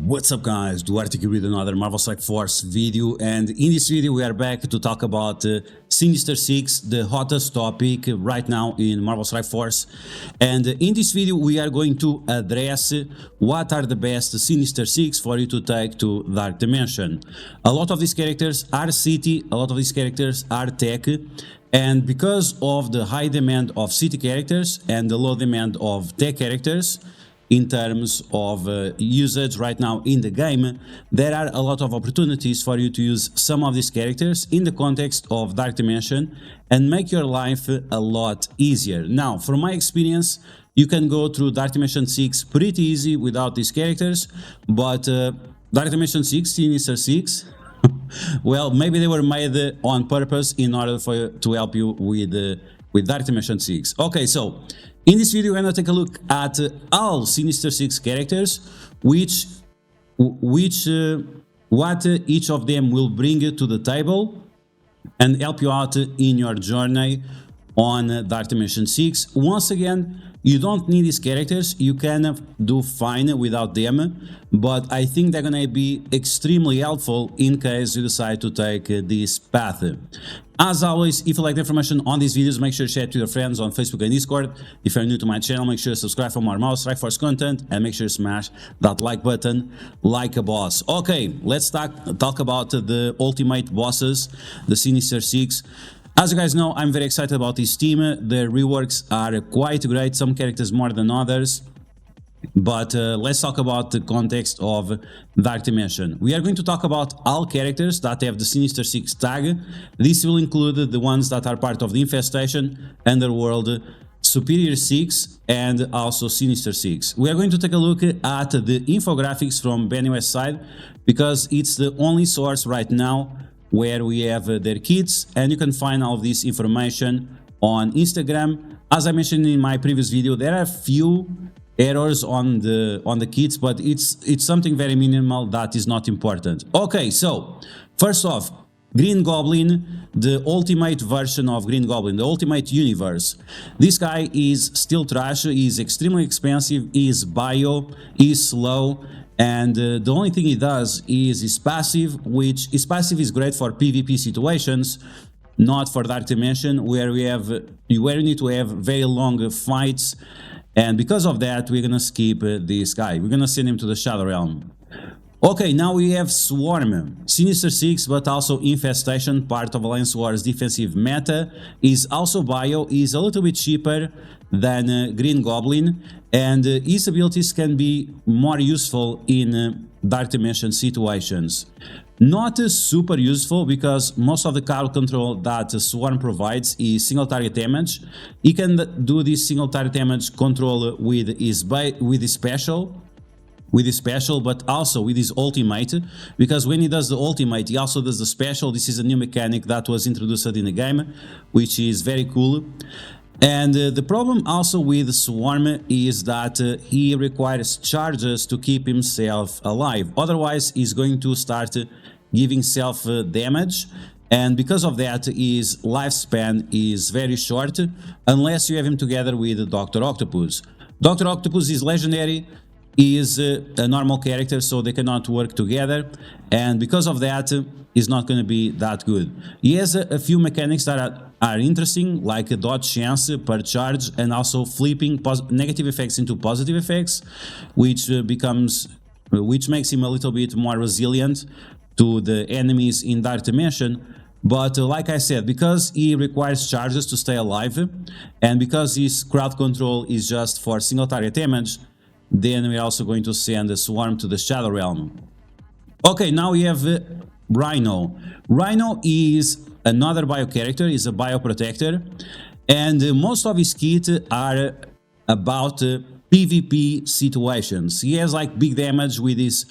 What's up guys, DuArktik with another Marvel Strike Force video, and in this video we are back to talk about Sinister 6, the hottest topic right now in Marvel Strike Force. And in this video we are going to address what are the best Sinister 6 for you to take to Dark Dimension. A lot of these characters are city, a lot of these characters are tech, and because of the high demand of city characters and the low demand of tech characters, in terms of usage right now in the game, there are a lot of opportunities for you to use some of these characters in the context of Dark Dimension and make your life a lot easier. Now, from my experience, you can go through Dark Dimension 6 pretty easy without these characters, but Dark Dimension 6, Sinister 6, well, maybe they were made on purpose in order to help you with Dark Dimension 6. Okay, so in this video, we're going to take a look at all Sinister 6 characters, what each of them will bring to the table and help you out in your journey on Dark Dimension 6. Once again, you don't need these characters, you can do fine without them, but I think they're going to be extremely helpful in case you decide to take this path. As always, if you like the information on these videos, make sure to share it to your friends on Facebook and Discord. If you're new to my channel, make sure to subscribe for more Marvel Strike Force content and make sure to smash that like button like a boss. Okay, let's talk about the ultimate bosses, the Sinister 6. As you guys know, I'm very excited about this team. The reworks are quite great, some characters more than others. But let's talk about the context of Dark Dimension. We are going to talk about all characters that have the Sinister 6 tag. This will include the ones that are part of the Infestation, Underworld, Superior 6 and also Sinister 6. We are going to take a look at the infographics from Benny West side because it's the only source right now where we have their kits, and you can find all of this information on Instagram. As I mentioned in my previous video, there are few errors on the kits, but it's something very minimal that is not important. Okay, so first off, Green Goblin, the ultimate version of Green Goblin, the ultimate universe. This guy is still trash, is extremely expensive, is bio, is slow, and the only thing he does is his passive, which his passive is great for PvP situations, not for Dark Dimension, where you need to have very long fights. And because of that, we're gonna skip this guy. We're gonna send him to the Shadow Realm. Okay, now we have Swarm, Sinister 6, but also Infestation, part of Alliance War's defensive meta. Is also bio, is a little bit cheaper than Green Goblin, and his abilities can be more useful in Dark Dimension situations. Not super useful because most of the card control that Swarm provides is single target damage. He can do this single target damage control with his special, but also with his ultimate, because when he does the ultimate, he also does the special. This is a new mechanic that was introduced in the game, which is very cool. And the problem also with Swarm is that he requires charges to keep himself alive. Otherwise, he's going to start giving self damage, and because of that, his lifespan is very short unless you have him together with Dr. Octopus. Dr. Octopus is legendary, is a normal character, so they cannot work together, and because of that, is not going to be that good. He has a few mechanics that are interesting, like a dodge chance per charge, and also flipping negative effects into positive effects, which makes him a little bit more resilient to the enemies in Dark Dimension. But like I said, because he requires charges to stay alive, and because his crowd control is just for single target damage, then we're also going to send the Swarm to the Shadow Realm. Okay, now we have Rhino. Rhino is another bio character, is a bio protector, and most of his kits are about PvP situations. He has like big damage with his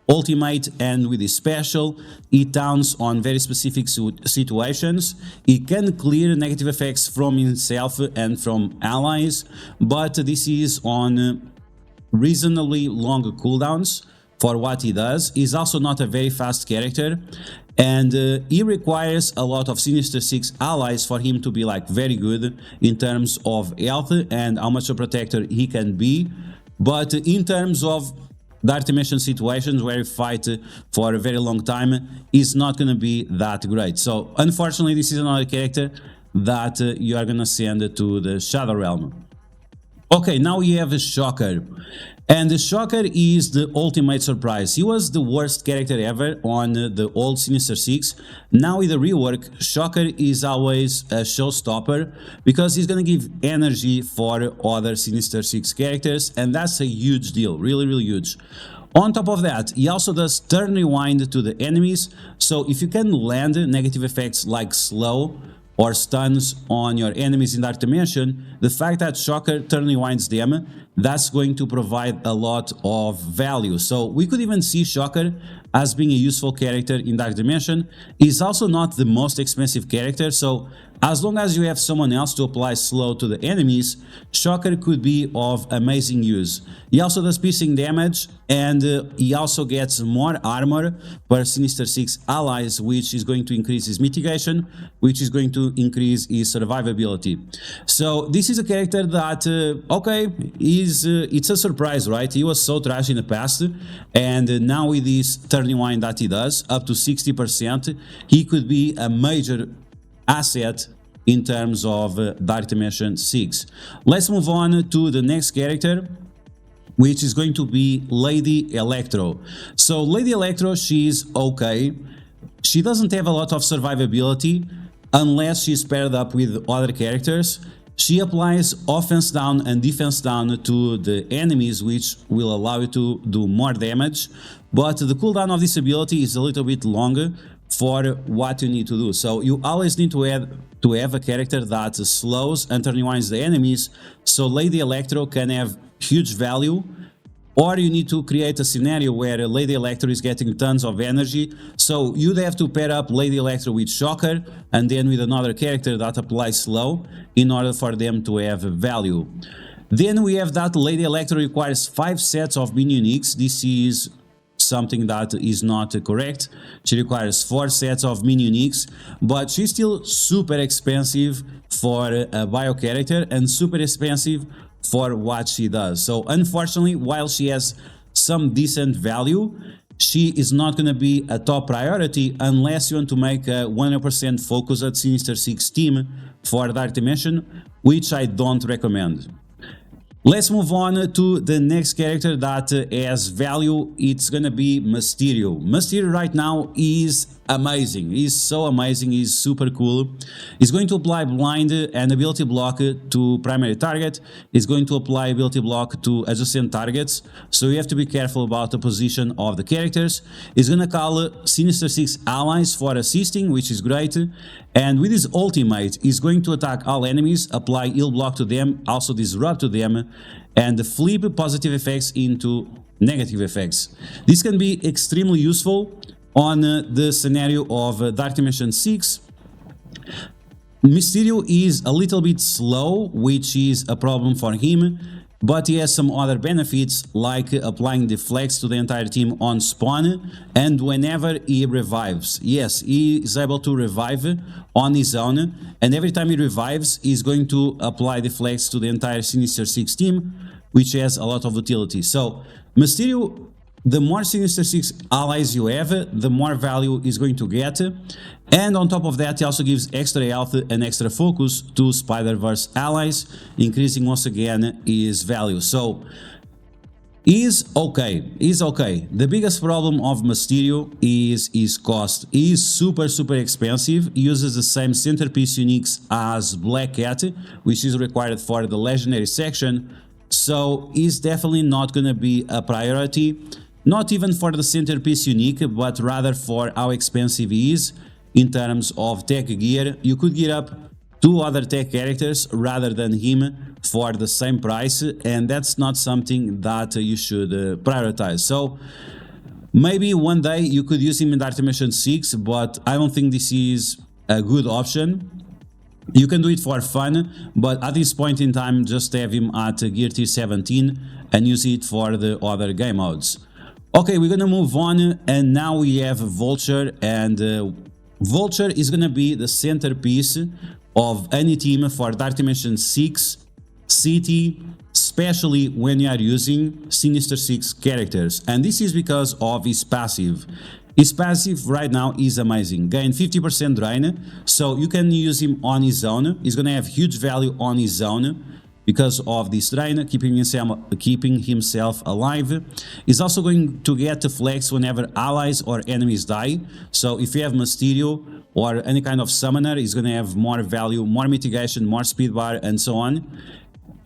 ultimate and with his special. He taunts on very specific situations. He can clear negative effects from himself and from allies, but this is on reasonably long cooldowns for what he does. He's also not a very fast character, and he requires a lot of Sinister 6 allies for him to be like very good in terms of health and how much a protector he can be. But in terms of Dark Dimension situations where you fight for a very long time is not going to be that great. So unfortunately, this is another character that you are going to send to the Shadow Realm. Okay, now we have a Shocker. And the Shocker is the ultimate surprise. He was the worst character ever on the old Sinister 6. Now with the rework, Shocker is always a showstopper because he's gonna give energy for other Sinister 6 characters, and that's a huge deal, really, really huge. On top of that, he also does turn rewind to the enemies, so if you can land negative effects like slow or stuns on your enemies in Dark Dimension, the fact that Shocker turn rewinds them, that's going to provide a lot of value. So we could even see Shocker as being a useful character in Dark Dimension. He's also not the most expensive character, so as long as you have someone else to apply slow to the enemies, Shocker could be of amazing use. He also does piercing damage, and he also gets more armor per Sinister 6 allies, which is going to increase his mitigation, which is going to increase his survivability. So this is a character that, okay, it's a surprise, right? He was so trash in the past, and now with this turn rewind that he does, up to 60%, he could be a major asset in terms of Dark Dimension 6. Let's move on to the next character, which is going to be Lady Electro. So Lady Electro, she's okay. She doesn't have a lot of survivability unless she's paired up with other characters. She applies offense down and defense down to the enemies, which will allow you to do more damage, but the cooldown of this ability is a little bit longer for what you need to do. So you always need to have a character that slows and turn rewinds the enemies, so Lady Electro can have huge value, or you need to create a scenario where Lady Electro is getting tons of energy, so you'd have to pair up Lady Electro with Shocker and then with another character that applies slow in order for them to have value. Then we have that Lady Electro requires 5 sets of mini-uniques. This is something that is not correct. She requires 4 sets of mini-uniques, but she's still super expensive for a bio character and super expensive for what she does. So unfortunately, while she has some decent value, she is not going to be a top priority unless you want to make a 100% focus at Sinister 6 team for Dark Dimension, which I don't recommend. Let's move on to the next character that has value. It's gonna be Mysterio. Mysterio right now is amazing. He's so amazing. He's super cool. He's going to apply blind and ability block to primary target. He's going to apply ability block to adjacent targets, so you have to be careful about the position of the characters. He's gonna call Sinister 6 allies for assisting, which is great. And with his ultimate, he's going to attack all enemies, apply heal block to them, also disrupt to them, and flip positive effects into negative effects. This can be extremely useful on the scenario of Dark Dimension 6. Mysterio is a little bit slow, which is a problem for him, but he has some other benefits like applying deflects to the entire team on spawn and whenever he revives. Yes, he is able to revive on his own, and every time he revives, he's going to apply deflects to the entire Sinister 6 team, which has a lot of utility. So Mysterio, the more Sinister 6 allies you have, the more value he's going to get. And on top of that, he also gives extra health and extra focus to Spider-Verse allies, increasing once again his value. So he's okay. The biggest problem of Mysterio is his cost. He's super expensive. He uses the same centerpiece uniques as Black Cat, which is required for the legendary section. So he's definitely not gonna be a priority. Not even for the centerpiece unique, but rather for how expensive he is in terms of tech gear. You could gear up 2 other tech characters rather than him for the same price, and that's not something that you should prioritize. So maybe one day you could use him in Dark Dimension 6, but I don't think this is a good option. You can do it for fun, but at this point in time, just have him at gear tier 17 and use it for the other game modes. Okay, we're gonna move on, and now we have Vulture, and Vulture is gonna be the centerpiece of any team for Dark Dimension 6, City, especially when you are using Sinister 6 characters, and this is because of his passive. His passive right now is amazing. Gain 50% drain, so you can use him on his own. He's gonna have huge value on his own because of this drain, keeping himself alive. He's also going to get the flex whenever allies or enemies die. So if you have Mysterio or any kind of summoner, he's gonna have more value, more mitigation, more speed bar, and so on.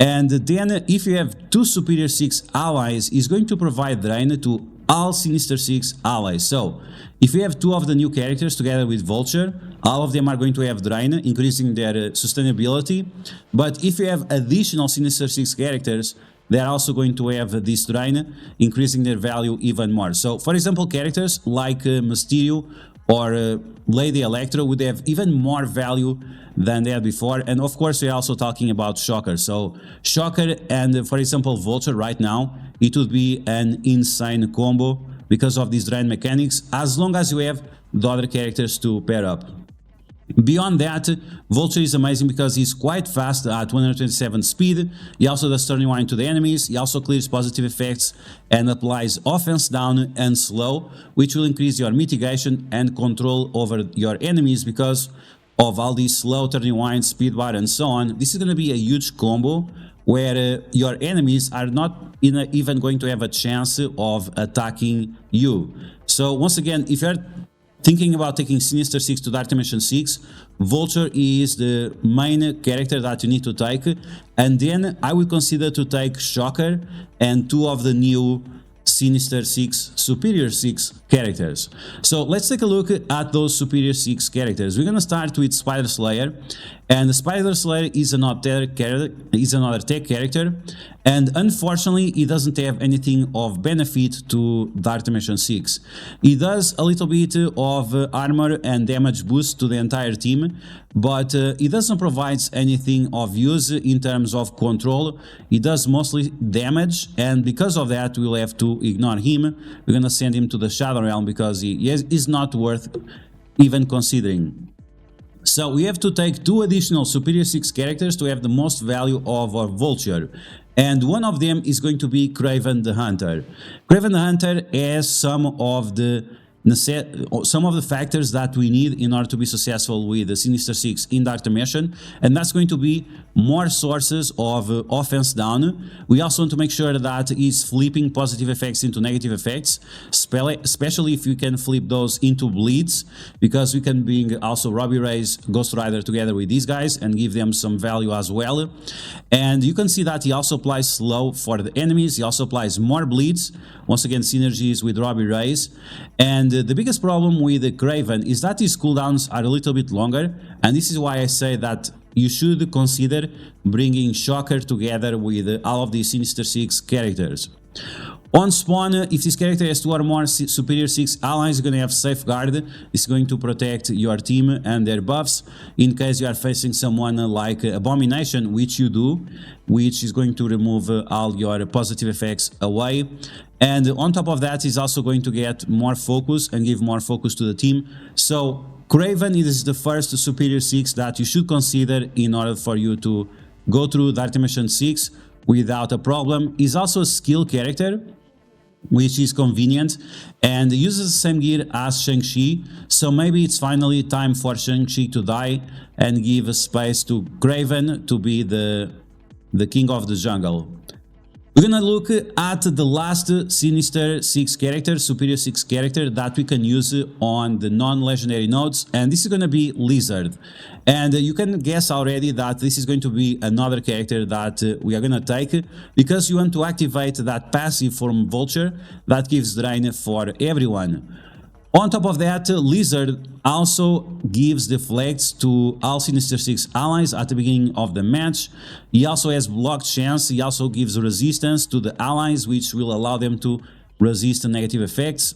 And then if you have 2 Superior 6 allies, he's going to provide drain to all Sinister 6 allies. So if you have 2 of the new characters together with Vulture, all of them are going to have drain, increasing their sustainability. But if you have additional Sinister 6 characters, they are also going to have this drain, increasing their value even more. So for example, characters like Mysterio or Lady Electro would have even more value than they had before. And of course, we're also talking about Shocker. So Shocker and, for example, Vulture right now, it would be an insane combo because of these drain mechanics, as long as you have the other characters to pair up. Beyond that, Vulture is amazing because he's quite fast at 127 speed. He also does turn rewind to the enemies. He also clears positive effects and applies offense down and slow, which will increase your mitigation and control over your enemies because of all these slow turn rewind, speed bar, and so on. This is going to be a huge combo where your enemies are not even going to have a chance of attacking you. So once again, if you're thinking about taking Sinister 6 to Dark Dimension 6, Vulture is the main character that you need to take, and then I would consider to take Shocker and 2 of the new Sinister 6 Superior 6 characters. So let's take a look at those Superior 6 characters. We're gonna start with Spider Slayer, and Spider Slayer is another tech character, and unfortunately he doesn't have anything of benefit to Dark Dimension 6. He does a little bit of armor and damage boost to the entire team, but he doesn't provide anything of use in terms of control. He does mostly damage, and because of that we'll have to ignore him. We're gonna send him to the Shadow Realm because he is not worth even considering. So we have to take 2 additional Superior 6 characters to have the most value of our Vulture. And one of them is going to be Kraven the Hunter. Kraven the Hunter has some of the factors that we need in order to be successful with the Sinister 6 in Dark Dimension, and that's going to be more sources of offense down. We also want to make sure that he's flipping positive effects into negative effects, especially if you can flip those into bleeds, because we can bring also Robbie Reyes, Ghost Rider together with these guys and give them some value as well. And you can see that he also applies slow for the enemies. He also applies more bleeds, once again synergies with Robbie Reyes. And the biggest problem with the Kraven is that his cooldowns are a little bit longer, and this is why I say that you should consider bringing Shocker together with all of these Sinister 6 characters. On spawn, if this character has 2 or more Superior 6 allies, you're going to have Safeguard. This is going to protect your team and their buffs in case you are facing someone like Abomination, which you do, which is going to remove all your positive effects away. And on top of that, he's also going to get more focus and give more focus to the team. So Kraven is the first Superior 6 that you should consider in order for you to go through Dark Dimension 6 without a problem. He's also a skill character, which is convenient, and uses the same gear as Shang-Chi, so maybe it's finally time for Shang-Chi to die and give space to Kraven to be the king of the jungle. We're gonna look at the last Sinister 6 character, Superior 6 character that we can use on the non-legendary nodes, and this is gonna be Lizard. And you can guess already that this is going to be another character that we are gonna take, because you want to activate that passive from Vulture that gives drain for everyone. On top of that, Lizard also gives deflects to all Sinister 6 allies at the beginning of the match. He also has blocked chance. He also gives resistance to the allies, which will allow them to resist the negative effects.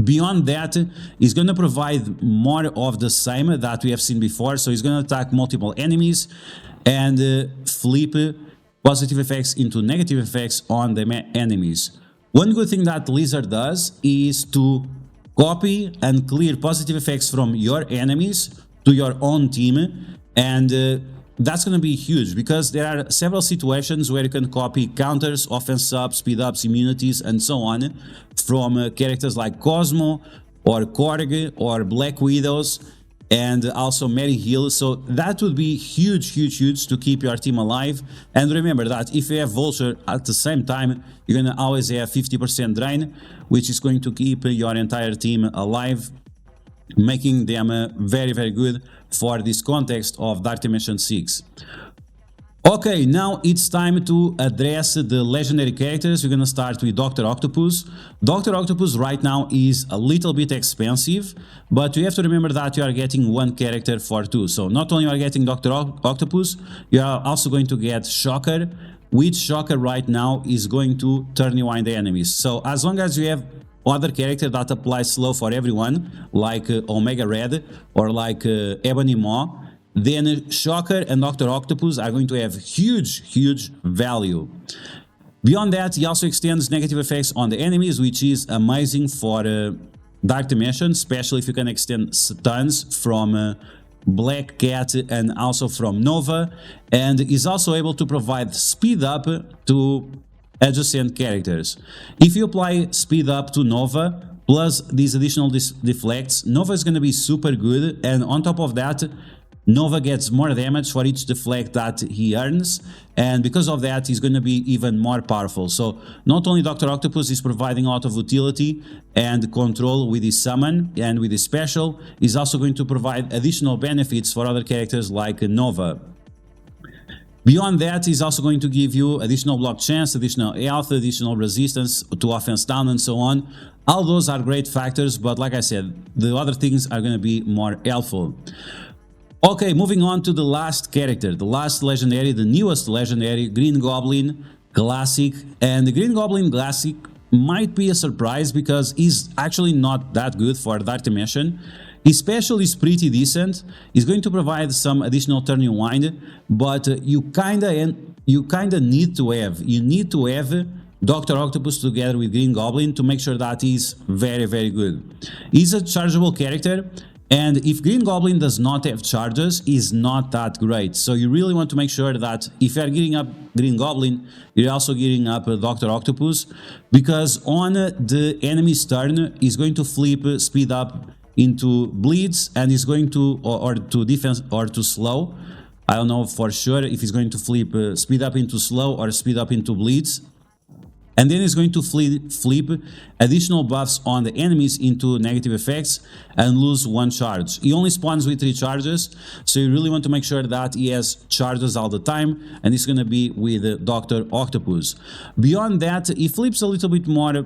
Beyond that, he's going to provide more of the same that we have seen before. So he's going to attack multiple enemies and flip positive effects into negative effects on the enemies. One good thing that Lizard does is to copy and clear positive effects from your enemies to your own team, and that's going to be huge because there are several situations where you can copy counters, offense up, speed ups, immunities, and so on from characters like Cosmo or Korg or Black Widows, and also Mary Hill. So that would be huge to keep your team alive. And remember that if you have Vulture at the same time, you're gonna always have 50% drain, which is going to keep your entire team alive, making them very good for this context of Dark Dimension 6. Okay, now it's time to address the legendary characters. We're gonna start with Dr. Octopus. Dr. Octopus right now is a little bit expensive, but you have to remember that you are getting one character for two. So not only you are getting Dr. Octopus, you are also going to get Shocker, which Shocker right now is going to turn rewind the enemies. So as long as you have other character that applies slow for everyone, like Omega Red or like Ebony Maw, then Shocker and Dr. Octopus are going to have huge value. Beyond that, he also extends negative effects on the enemies, which is amazing for Dark Dimension, especially if you can extend stuns from Black Cat and also from Nova, and is also able to provide speed up to adjacent characters. If you apply speed up to Nova plus these additional deflects, Nova is going to be super good, and on top of that, Nova gets more damage for each deflect that he earns, and because of that he's going to be even more powerful. So not only Dr. Octopus is providing a lot of utility and control with his summon and with his special, he's also going to provide additional benefits for other characters like Nova. Beyond that, he's also going to give you additional block chance, additional health, additional resistance to offense down, and so on. All those are great factors, but like I said, the other things are going to be more helpful. Okay, moving on to the last character, the last legendary, the newest legendary, Green Goblin Classic. And the Green Goblin Classic might be a surprise because he's actually not that good for Dark Dimension. His special is pretty decent. He's going to provide some additional turn rewind, but you kinda need to have Dr. Octopus together with Green Goblin to make sure that he's very good. He's a chargeable character, and if Green Goblin does not have charges, is not that great. So you really want to make sure that if you're gearing up Green Goblin, you're also gearing up Dr. Octopus, because on the enemy's turn, he's going to flip speed up into bleeds, and he's going to, or to defense, or to slow. I don't know for sure if he's going to flip speed up into slow or speed up into bleeds. And then he's going to flip additional buffs on the enemies into negative effects and lose one charge. He only spawns with 3 charges, so you really want to make sure that he has charges all the time, and it's going to be with Dr. Octopus. Beyond that, he flips a little bit more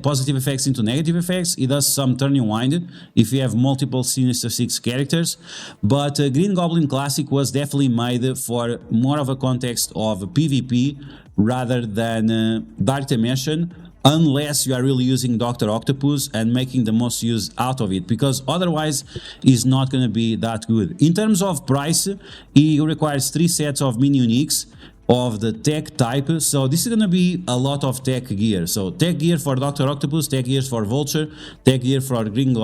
positive effects into negative effects. He does some turn rewind if you have multiple Sinister 6 characters, but Green Goblin Classic was definitely made for more of a context of PvP rather than Dark Dimension, unless you are really using Dr. Octopus and making the most use out of it, because otherwise it's not going to be that good. In terms of price, he requires 3 sets of mini uniques of the tech type, so this is going to be a lot of tech gear. So tech gear for Dr. Octopus, tech gear for Vulture, tech gear for Green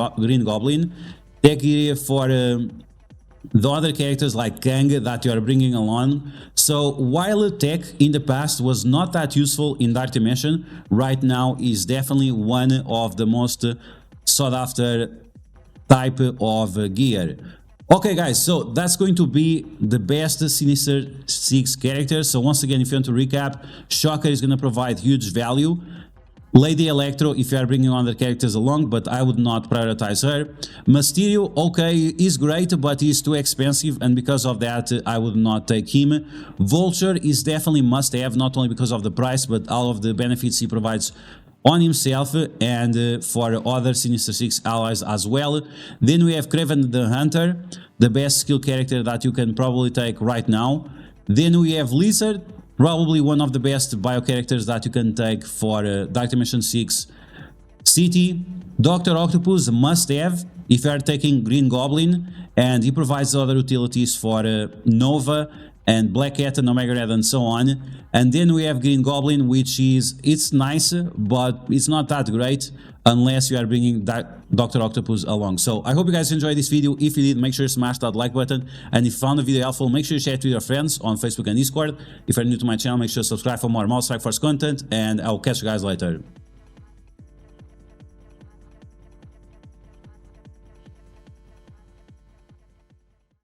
Goblin, tech gear for the other characters like Kang that you are bringing along. So while tech in the past was not that useful in Dark Dimension, right now is definitely one of the most sought after type of gear. Okay guys, so that's going to be the best Sinister 6 characters. So once again, if you want to recap, Shocker is going to provide huge value. Lady Electro, if you are bringing other characters along, but I would not prioritize her. Mysterio, okay, is great, but he's too expensive, and because of that, I would not take him. Vulture is definitely must have, not only because of the price, but all of the benefits he provides on himself and for other Sinister 6 allies as well. Then we have Kraven the Hunter, the best skill character that you can probably take right now. Then we have Lizard, probably one of the best bio characters that you can take for Dark Dimension 6 City. Dr. Octopus must have if you are taking Green Goblin, and he provides other utilities for Nova and Black Cat and Omega Red and so on. And then we have Green Goblin, which it's nice, but it's not that great unless you are bringing Dr. Octopus along. So I hope you guys enjoyed this video. If you did, make sure to smash that like button, and if you found the video helpful, make sure to share it with your friends on Facebook and Discord. If you're new to my channel, make sure to subscribe for more Mouse Strike Force content, and I'll catch you guys later.